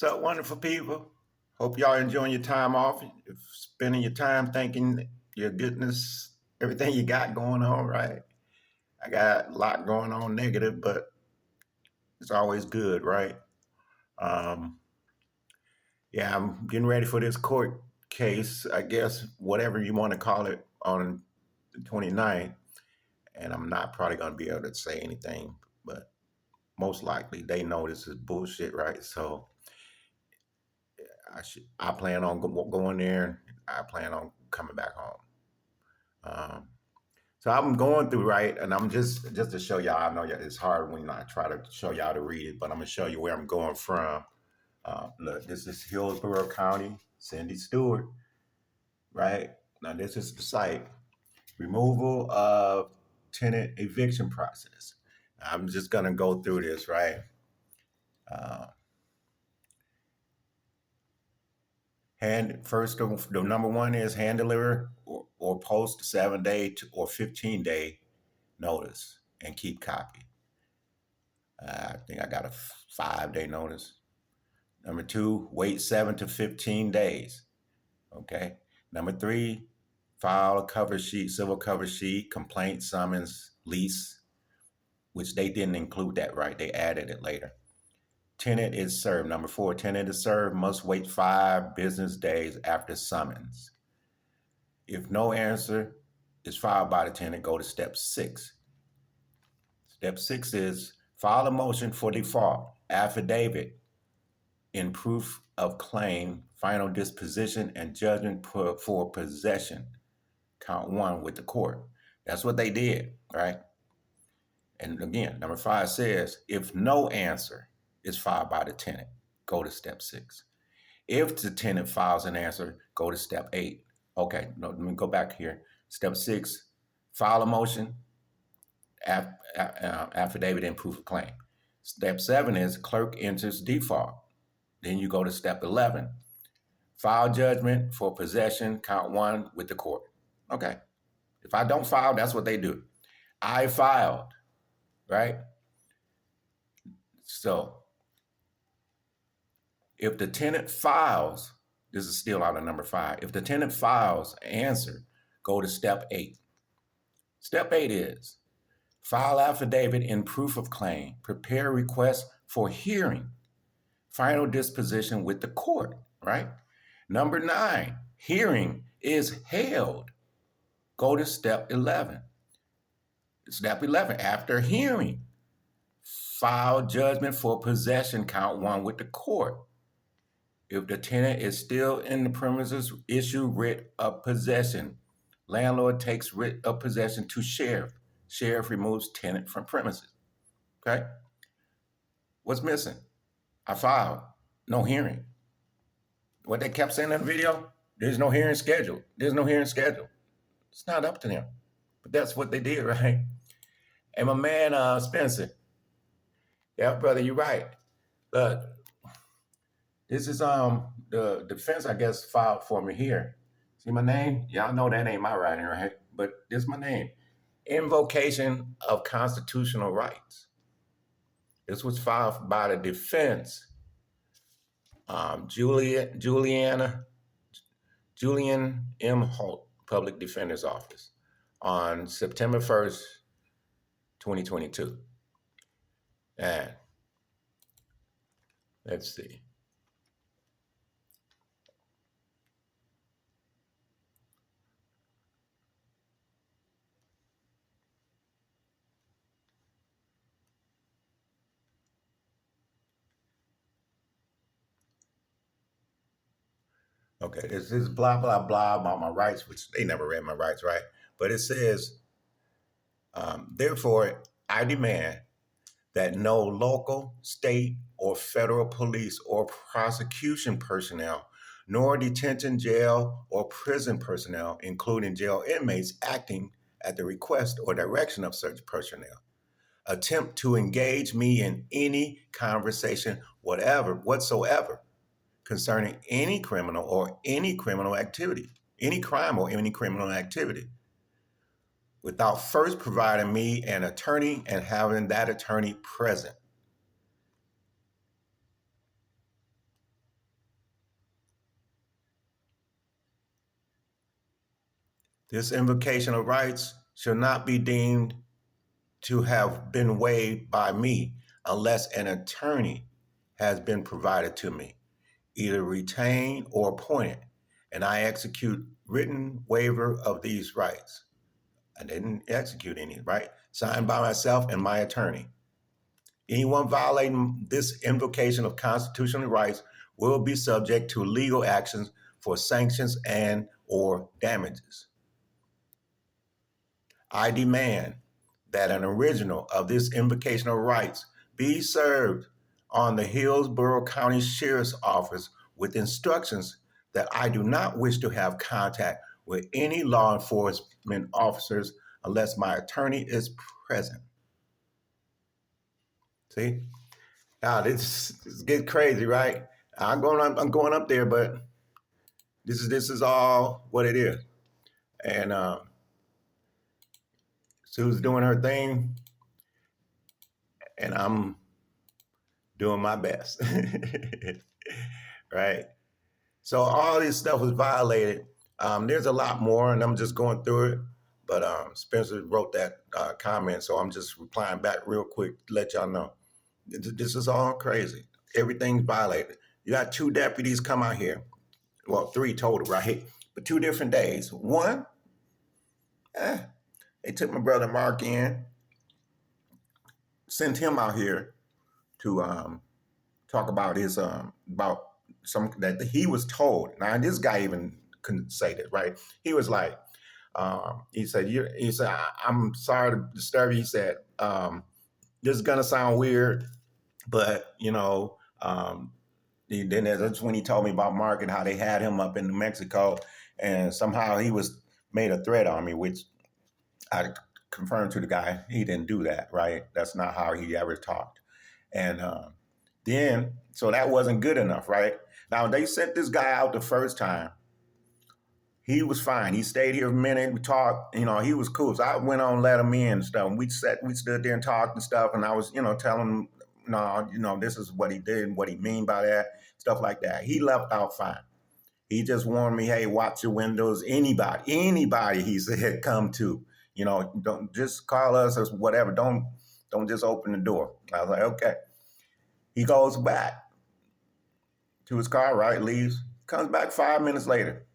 So wonderful people. Hope y'all enjoying your time off. If spending your time thanking your goodness, everything you got going on, right? I got a lot going on negative, but it's always good, right? Um, yeah, I'm getting ready for this court case, I guess, whatever you want to call it, on the 29th. And I'm not probably going to be able to say anything, but most likely they know this is bullshit, right? So I plan on going there. I plan on coming back home. Um, so I'm going through, right, and I'm just to show y'all. I know it's hard when I try to show y'all to read it, but I'm gonna show you where I'm going from. Look, this is Hillsborough County, Cindy Stewart, right? Now this is the site. Removal of tenant eviction process. I'm just gonna go through this, right? Uh, the number one is hand deliver or post 7 day or 15-day notice and keep copy. I think I got a 5 day notice. Number two, wait 7 to 15 days. Okay. Number three, file a cover sheet, civil cover sheet, complaint, summons, lease, which they didn't include that, right? They added it later. Tenant is served. Number four, tenant is served, must wait 5 business days after summons. If no answer is filed by the tenant, go to step 6. Step 6 is file a motion for default, affidavit in proof of claim, final disposition, and judgment for possession, count 1 with the court. That's what they did, right? And again, number 5 says, if no answer is filed by the tenant, go to step 6. If the tenant files an answer, go to step 8. Okay, no, let me go back here. Step 6, file a motion, affidavit in proof of claim. Step 7 is clerk enters default. Then you go to step 11, file judgment for possession, count 1 with the court. Okay. If I don't file, that's what they do. I filed, right? So if the tenant files, this is still out of number 5. If the tenant files answer, go to step 8. Step 8 is file affidavit in proof of claim, prepare request for hearing, final disposition with the court, right? Number 9, hearing is held. Go to step 11. Step 11, after hearing, file judgment for possession, count 1 with the court. If the tenant is still in the premises, issue writ of possession. Landlord takes writ of possession to sheriff. Sheriff removes tenant from premises. Okay? What's missing? I filed. No hearing. What they kept saying in the video, there's no hearing scheduled. There's no hearing scheduled. It's not up to them. But that's what they did, right? And my man, Spencer. Yeah, brother, you're right. Look, this is the defense, I guess, filed for me here. See my name? Y'all know that ain't my writing, right? But this is my name. Invocation of constitutional rights. This was filed by the defense. Julian M. Holt, Public Defender's Office, on September 1st, 2022. And let's see. Okay, this is blah, blah, blah about my rights, which they never read my rights, right? But it says, therefore, I demand that no local, state, or federal police or prosecution personnel, nor detention, jail, or prison personnel, including jail inmates acting at the request or direction of such personnel, attempt to engage me in any conversation, whatsoever, concerning any criminal or any criminal activity, any crime or any criminal activity, without first providing me an attorney and having that attorney present. This invocation of rights shall not be deemed to have been waived by me unless an attorney has been provided to me, either retained or appointed, and I execute written waiver of these rights. I didn't execute any, right? Signed by myself and my attorney. Anyone violating this invocation of constitutional rights will be subject to legal actions for sanctions and or damages. I demand that an original of this invocation of rights be served on the Hillsborough County Sheriff's Office with instructions that I do not wish to have contact with any law enforcement officers unless my attorney is present. See? Now this gets crazy, right? I'm going up there, but this is all what it is. And Sue's doing her thing, and I'm doing my best. Right? So all this stuff was violated. There's a lot more, and I'm just going through it. But Spencer wrote that comment, so I'm just replying back real quick to let y'all know. This is all crazy. Everything's violated. You got 2 deputies come out here. Well, 3 total, right? But 2 different days. One, they took my brother Mark in, sent him out here to talk about his about some that he was told. Now this guy even couldn't say that, right? He was like, he said, I'm sorry to disturb you. He said, this is gonna sound weird, but then that's when he told me about Mark and how they had him up in New Mexico, and somehow he was made a threat on me, which I confirmed to the guy he didn't do that, right? That's not how he ever talked. And then, so that wasn't good enough, right? Now, they sent this guy out the first time. He was fine. He stayed here a minute. We talked. He was cool. So I went on, let him in and stuff. We stood there and talked and stuff. And I was, telling him, no, this is what he did and what he mean by that, stuff like that. He left out fine. He just warned me, hey, watch your windows. Anybody, he said, come to. Don't just call us or whatever. Don't just open the door. I was like, okay. He goes back to his car, right? Leaves. Comes back 5 minutes later.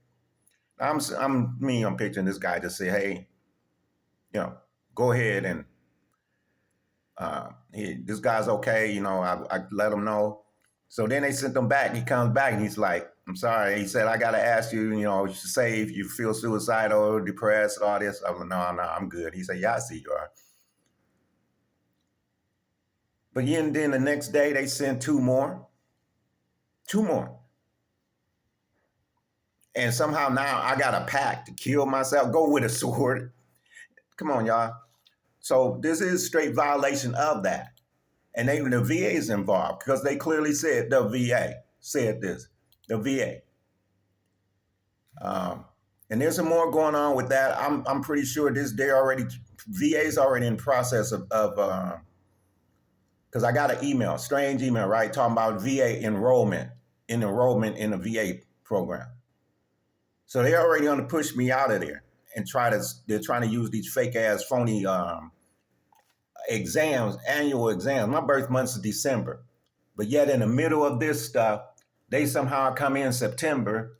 I'm picturing this guy just say, hey, go ahead and this guy's okay. I let him know. So then they sent him back. He comes back and he's like, I'm sorry. He said, I got to ask you, you should say if you feel suicidal, depressed, all this. I was like, no, I'm good. He said, yeah, I see you are. But then the next day they sent 2 more. 2 more. And somehow now I got a pack to kill myself, go with a sword. Come on, y'all. So this is straight violation of that. And the VA is involved because they clearly said the VA said this, the VA. And there's some more going on with that. I'm pretty sure VA's already in process of because I got an email, strange email, right, talking about VA enrollment in the VA program. So they're already going to push me out of there and they're trying to use these fake ass phony exams, annual exams. My birth month's December, but yet in the middle of this stuff, they somehow come in September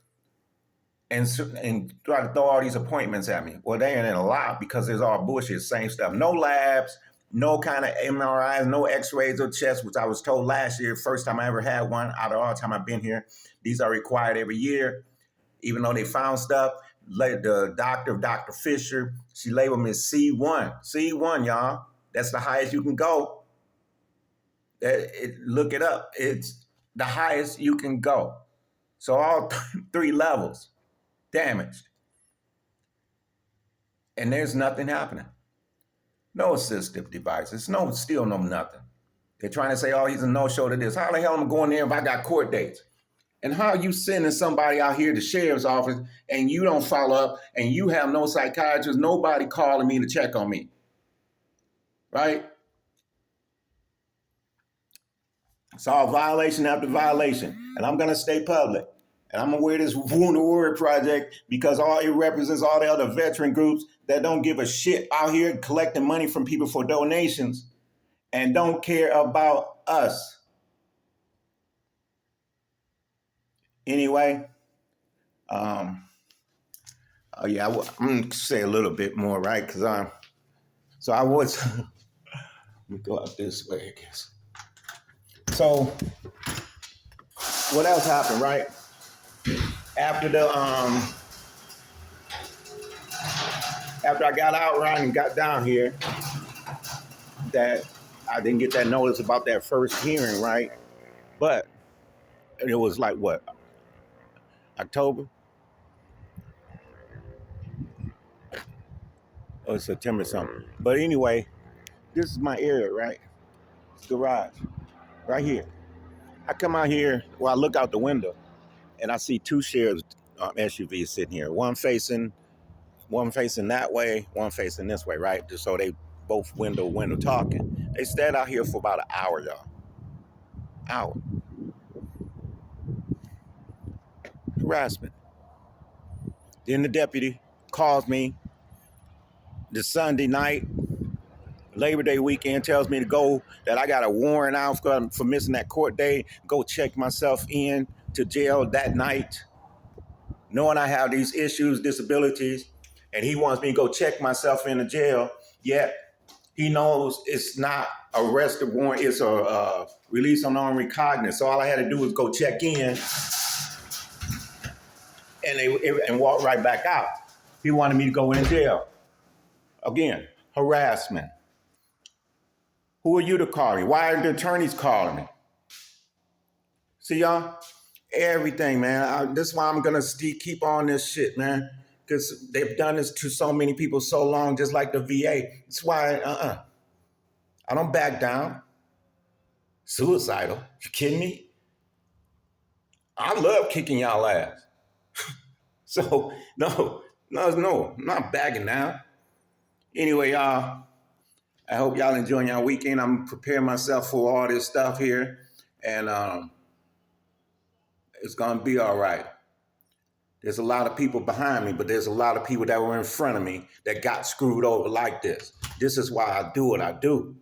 and try to throw all these appointments at me. Well, they ain't in a lot because there's all bullshit, same stuff. No labs, no kind of MRIs, no x-rays or chest, which I was told last year, first time I ever had one out of all the time I've been here. These are required every year. Even though they found stuff, the doctor, Dr. Fisher, she labeled me as C1. C1, y'all. That's the highest you can go. Look it up. It's the highest you can go. So all 3 levels damaged. And there's nothing happening. No assistive devices. Still no nothing. They're trying to say, oh, he's a no-show to this. How the hell am I going there if I got court dates? And how are you sending somebody out here to sheriff's office and you don't follow up and you have no psychiatrist, nobody calling me to check on me? Right? It's all violation after violation. And I'm going to stay public. And I'm gonna wear this Wounded Warrior Project because all it represents all the other veteran groups that don't give a shit out here collecting money from people for donations and don't care about us. Anyway, oh yeah, I'm gonna say a little bit more, right? Because I was. Let me go out this way, I guess. So, what else happened, right? After I got out, right, and got down here, that I didn't get that notice about that first hearing, right? But it was like what, October or September something. But anyway, this is my area, right? Garage, right here. I come out here, well, I look out the window, and I see two shared SUVs sitting here. One facing that way, one facing this way, right? Just so they both window talking. They stayed out here for about an hour, y'all. Hour. Harassment. Then the deputy calls me the Sunday night, Labor Day weekend, tells me to go, that I got a warrant out for missing that court day, go check myself in to jail that night, knowing I have these issues, disabilities, and he wants me to go check myself into jail, yet he knows it's not a arrest warrant, it's a release on non-recognizance. So all I had to do was go check in and walk right back out. He wanted me to go in jail. Again, harassment. Who are you to call me? Why are the attorneys calling me? See, y'all, everything, man. This is why I'm going to keep on this shit, man. Because they've done this to so many people so long, just like the VA. That's why, I don't back down. Suicidal. You kidding me? I love kicking y'all ass. So, no, I'm not backing down. Anyway, y'all, I hope y'all enjoying your weekend. I'm preparing myself for all this stuff here. And it's going to be all right. There's a lot of people behind me, but there's a lot of people that were in front of me that got screwed over like this. This is why I do what I do.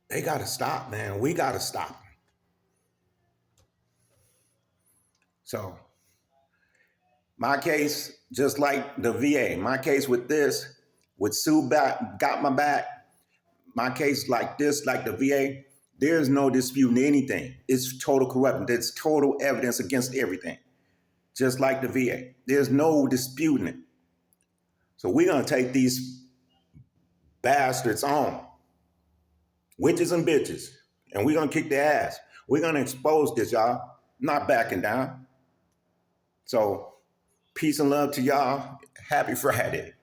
They got to stop, man. We got to stop. So, my case, just like the VA, my case with this, with Sue got my back, my case like this, like the VA, there's no disputing anything. It's total corruption. There's total evidence against everything. Just like the VA. There's no disputing it. So we're going to take these bastards on. Witches and bitches. And we're going to kick their ass. We're going to expose this, y'all. Not backing down. So, peace and love to y'all. Happy Friday.